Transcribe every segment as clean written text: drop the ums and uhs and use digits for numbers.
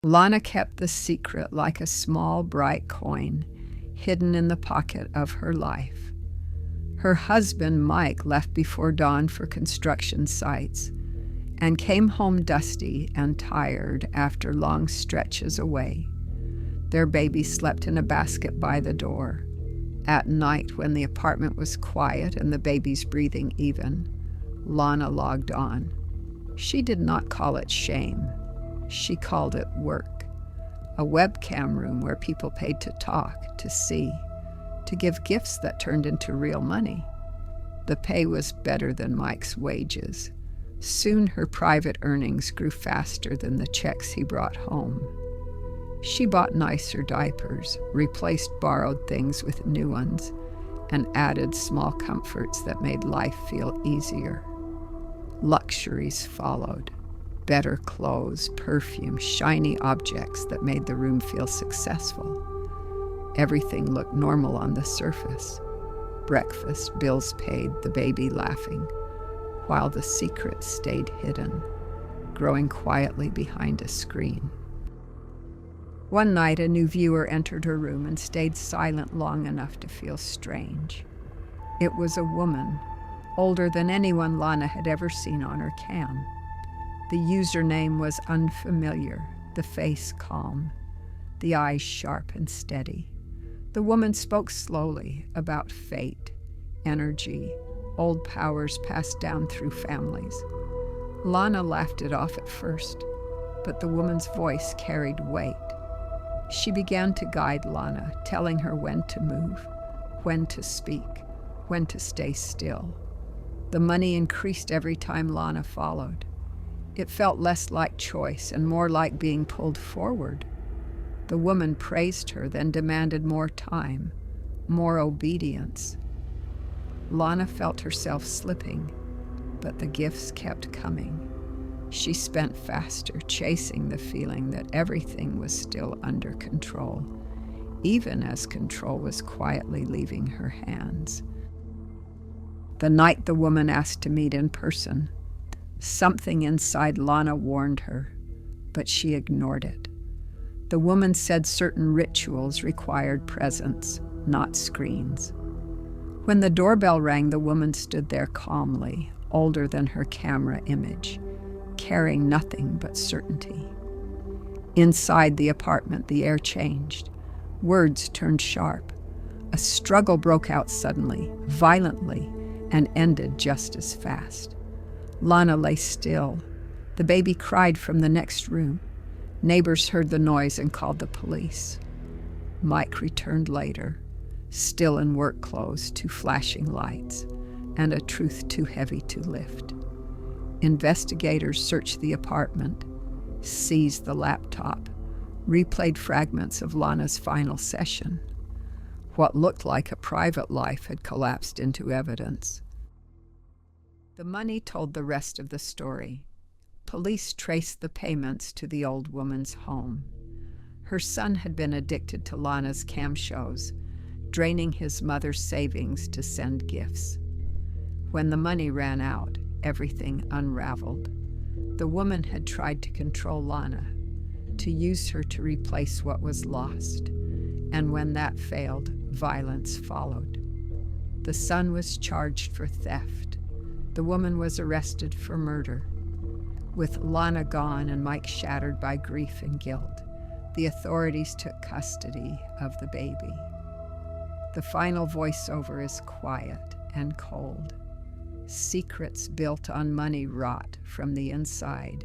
Lana kept the secret like a small, bright coin hidden in the pocket of her life. Her husband, Mike, left before dawn for construction sites and came home dusty and tired after long stretches away. Their baby slept in a basket by the door. At night, when the apartment was quiet and the baby's breathing even, Lana logged on. She did not call it shame. She called it work. A webcam room where people paid to talk, to see, to give gifts that turned into real money. The pay was better than Mike's wages. Soon her private earnings grew faster than the checks he brought home. She bought nicer diapers, replaced borrowed things with new ones, and added small comforts that made life feel easier. Luxuries followed. Better clothes, perfume, shiny objects that made the room feel successful. Everything looked normal on the surface. Breakfast, bills paid, the baby laughing, while the secret stayed hidden, growing quietly behind a screen. One night, a new viewer entered her room and stayed silent long enough to feel strange. It was a woman, older than anyone Lana had ever seen on her cam. The username was unfamiliar, the face calm, the eyes sharp and steady. The woman spoke slowly about fate, energy, old powers passed down through families. Lana laughed it off at first, but the woman's voice carried weight. She began to guide Lana, telling her when to move, when to speak, when to stay still. The money increased every time Lana followed. It felt less like choice and more like being pulled forward. The woman praised her, then demanded more time, more obedience. Lana felt herself slipping, but the gifts kept coming. She spent faster, chasing the feeling that everything was still under control, even as control was quietly leaving her hands. The night the woman asked to meet in person, something inside Lana warned her, but she ignored it. The woman said certain rituals required presence, not screens. When the doorbell rang, the woman stood there calmly, older than her camera image, carrying nothing but certainty. Inside the apartment, the air changed. Words turned sharp. A struggle broke out suddenly, violently, and ended just as fast. Lana lay still. The baby cried from the next room. Neighbors heard the noise and called the police. Mike returned later, still in work clothes, two flashing lights, and a truth too heavy to lift. Investigators searched the apartment, seized the laptop, replayed fragments of Lana's final session. What looked like a private life had collapsed into evidence. The money told the rest of the story. Police traced the payments to the old woman's home. Her son had been addicted to Lana's cam shows, draining his mother's savings to send gifts. When the money ran out, everything unraveled. The woman had tried to control Lana, to use her to replace what was lost, and when that failed, violence followed. The son was charged for theft. The woman was arrested for murder. With Lana gone and Mike shattered by grief and guilt, the authorities took custody of the baby. The final voiceover is quiet and cold. Secrets built on money rot from the inside.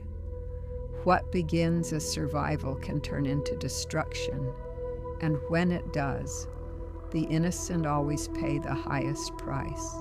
What begins as survival can turn into destruction, and when it does, the innocent always pay the highest price.